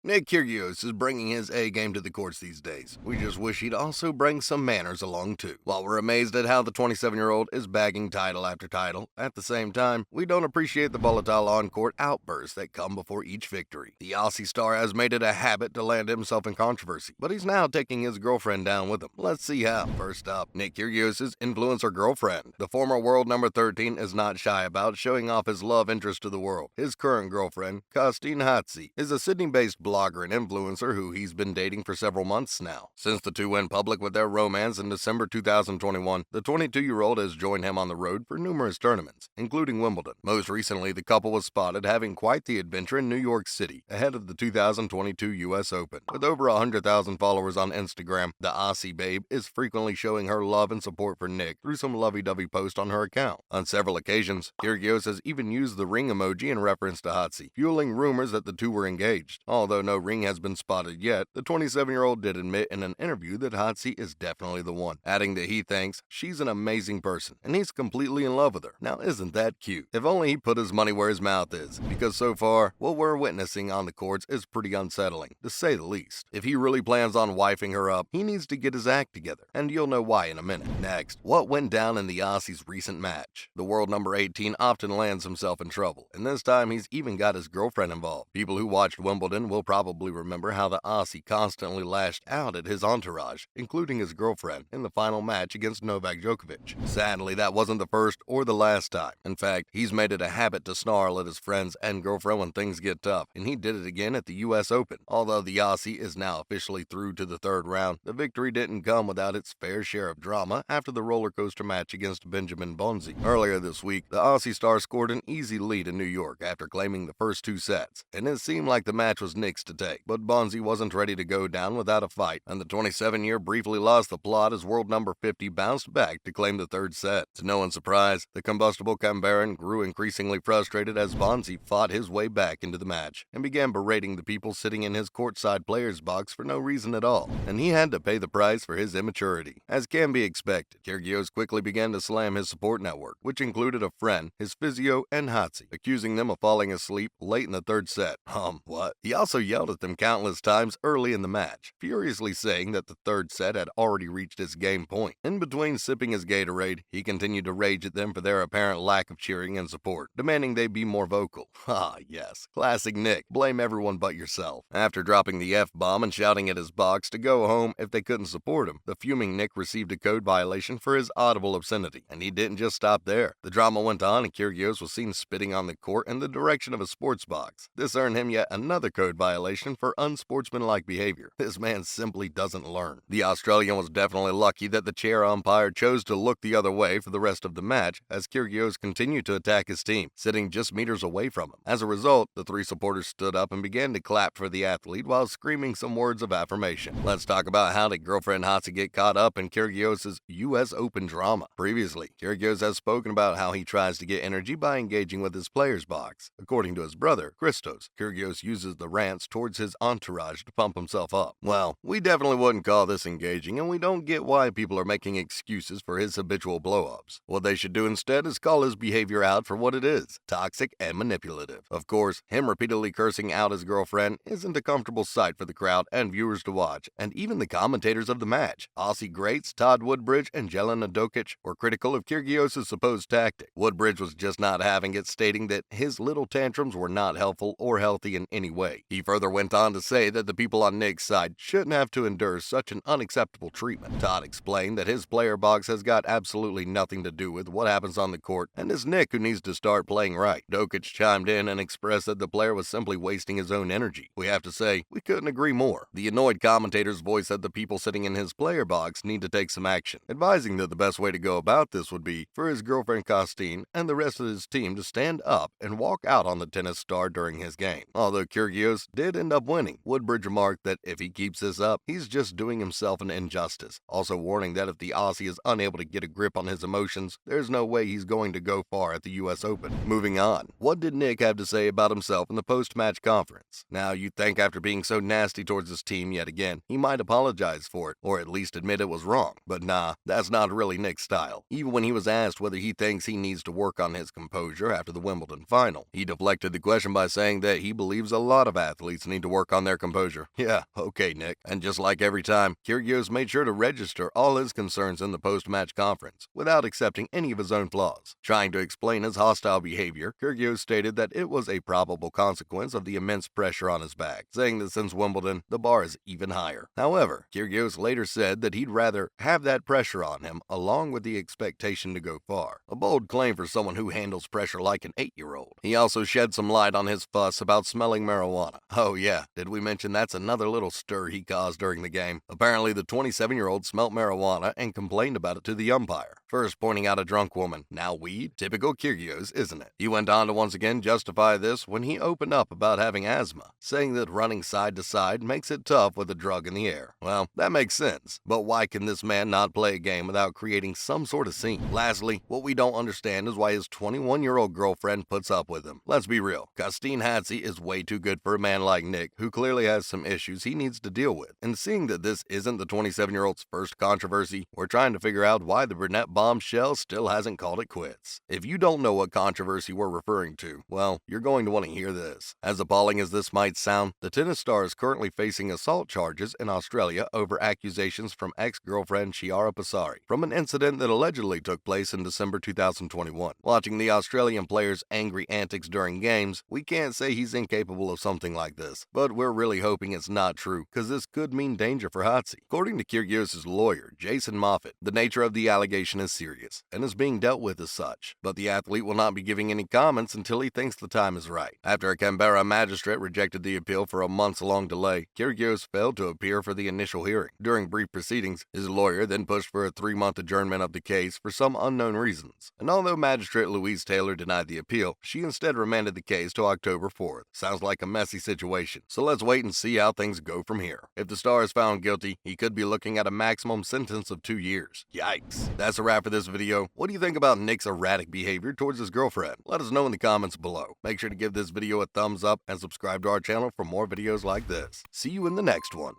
Nick Kyrgios is bringing his A game to the courts these days. We just wish he'd also bring some manners along too. While we're amazed at how the 27-year-old is bagging title after title, at the same time, we don't appreciate the volatile on-court outbursts that come before each victory. The Aussie star has made it a habit to land himself in controversy, but he's now taking his girlfriend down with him. Let's see how. First up, Nick Kyrgios' influencer girlfriend. The former world number 13 is not shy about showing off his love interest to the world. His current girlfriend, Kostine, is a Sydney-based blogger and influencer who he's been dating for several months now. Since the two went public with their romance in December 2021, the 22-year-old has joined him on the road for numerous tournaments, including Wimbledon. Most recently, the couple was spotted having quite the adventure in New York City ahead of the 2022 U.S. Open. With over 100,000 followers on Instagram, the Aussie babe is frequently showing her love and support for Nick through some lovey-dovey posts on her account. On several occasions, Kyrgios has even used the ring emoji in reference to Hatzi, fueling rumors that the two were engaged. Although no ring has been spotted yet, the 27-year-old did admit in an interview that Hatzi is definitely the one, adding that he thinks she's an amazing person and he's completely in love with her. Now isn't that cute? If only he put his money where his mouth is, because so far, what we're witnessing on the courts is pretty unsettling, to say the least. If he really plans on wifing her up, he needs to get his act together, and you'll know why in a minute. Next, what went down in the Aussie's recent match? The world number 18 often lands himself in trouble, and this time he's even got his girlfriend involved. People who watched Wimbledon will probably remember how the Aussie constantly lashed out at his entourage, including his girlfriend, in the final match against Novak Djokovic. Sadly, that wasn't the first or the last time. In fact, he's made it a habit to snarl at his friends and girlfriend when things get tough, and he did it again at the U.S. Open. Although the Aussie is now officially through to the third round, the victory didn't come without its fair share of drama after the roller coaster match against Benjamin Bonzi. Earlier this week, the Aussie star scored an easy lead in New York after claiming the first two sets, and it seemed like the match was Nick's to take. But Bonzi wasn't ready to go down without a fight, and the 27-year briefly lost the plot as world number 50 bounced back to claim the third set. To no one's surprise, the combustible Canberran grew increasingly frustrated as Bonzi fought his way back into the match and began berating the people sitting in his courtside players box for no reason at all, and he had to pay the price for his immaturity. As can be expected, Kyrgios quickly began to slam his support network, which included a friend, his physio, and Hatzi, accusing them of falling asleep late in the third set. What? He also yelled at them countless times early in the match, furiously saying that the third set had already reached its game point. In between sipping his Gatorade, he continued to rage at them for their apparent lack of cheering and support, demanding they be more vocal. Yes, classic Nick, blame everyone but yourself. After dropping the F-bomb and shouting at his box to go home if they couldn't support him, the fuming Nick received a code violation for his audible obscenity, and he didn't just stop there. The drama went on and Kyrgios was seen spitting on the court in the direction of a sports box. This earned him yet another code violation for unsportsmanlike behavior. This man simply doesn't learn. The Australian was definitely lucky that the chair umpire chose to look the other way for the rest of the match as Kyrgios continued to attack his team, sitting just meters away from him. As a result, the three supporters stood up and began to clap for the athlete while screaming some words of affirmation. Let's talk about how did girlfriend Hatzi get caught up in Kyrgios' U.S. Open drama. Previously, Kyrgios has spoken about how he tries to get energy by engaging with his players box. According to his brother, Christos, Kyrgios uses the rants towards his entourage to pump himself up. Well, we definitely wouldn't call this engaging, and we don't get why people are making excuses for his habitual blow-ups. What they should do instead is call his behavior out for what it is, toxic and manipulative. Of course, him repeatedly cursing out his girlfriend isn't a comfortable sight for the crowd and viewers to watch, and even the commentators of the match. Aussie greats Todd Woodbridge and Jelena Dokic were critical of Kyrgios' supposed tactic. Woodbridge was just not having it, stating that his little tantrums were not helpful or healthy in any way. He further went on to say that the people on Nick's side shouldn't have to endure such an unacceptable treatment. Todd explained that his player box has got absolutely nothing to do with what happens on the court, and it's Nick who needs to start playing right. Dokic chimed in and expressed that the player was simply wasting his own energy. We have to say, we couldn't agree more. The annoyed commentator's voice said the people sitting in his player box need to take some action, advising that the best way to go about this would be for his girlfriend Kostine and the rest of his team to stand up and walk out on the tennis star during his game. Although Kyrgios did end up winning, Woodbridge remarked that if he keeps this up, he's just doing himself an injustice, also warning that if the Aussie is unable to get a grip on his emotions, there's no way he's going to go far at the U.S. Open. Moving on, what did Nick have to say about himself in the post-match conference? Now, you'd think after being so nasty towards his team yet again, he might apologize for it, or at least admit it was wrong. But nah, that's not really Nick's style. Even when he was asked whether he thinks he needs to work on his composure after the Wimbledon final, he deflected the question by saying that he believes a lot of athletes athletes need to work on their composure. Yeah, okay, Nick. And just like every time, Kyrgios made sure to register all his concerns in the post-match conference without accepting any of his own flaws. Trying to explain his hostile behavior, Kyrgios stated that it was a probable consequence of the immense pressure on his back, saying that since Wimbledon, the bar is even higher. However, Kyrgios later said that he'd rather have that pressure on him along with the expectation to go far. A bold claim for someone who handles pressure like an 8-year-old. He also shed some light on his fuss about smelling marijuana. Oh yeah, did we mention that's another little stir he caused during the game? Apparently the 27-year-old smelt marijuana and complained about it to the umpire, first pointing out a drunk woman. Now weed? Typical Kyrgios, isn't it? He went on to once again justify this when he opened up about having asthma, saying that running side to side makes it tough with a drug in the air. Well, that makes sense, but why can this man not play a game without creating some sort of scene? Lastly, what we don't understand is why his 21-year-old girlfriend puts up with him. Let's be real, Christine Hatzi is way too good for a man like Nick, who clearly has some issues he needs to deal with. And seeing that this isn't the 27-year-old's first controversy, we're trying to figure out why the brunette bombshell still hasn't called it quits. If you don't know what controversy we're referring to, well, you're going to want to hear this. As appalling as this might sound, the tennis star is currently facing assault charges in Australia over accusations from ex-girlfriend Chiara Passari from an incident that allegedly took place in December 2021. Watching the Australian player's angry antics during games, we can't say he's incapable of something like this, but we're really hoping it's not true, because this could mean danger for Hatzi. According to Kyrgios' lawyer, Jason Moffat, the nature of the allegation is serious and is being dealt with as such, but the athlete will not be giving any comments until he thinks the time is right. After a Canberra magistrate rejected the appeal for a months-long delay, Kyrgios failed to appear for the initial hearing. During brief proceedings, his lawyer then pushed for a 3-month adjournment of the case for some unknown reasons. And although Magistrate Louise Taylor denied the appeal, she instead remanded the case to October 4th. Sounds like a messy situation, so let's wait and see how things go from here. If the star is found guilty, he could be looking at a maximum sentence of 2 years. Yikes. That's a wrap for this video. What do you think about Nick's erratic behavior towards his girlfriend? Let us know in the comments below. Make sure to give this video a thumbs up and subscribe to our channel for more videos like this. See you in the next one.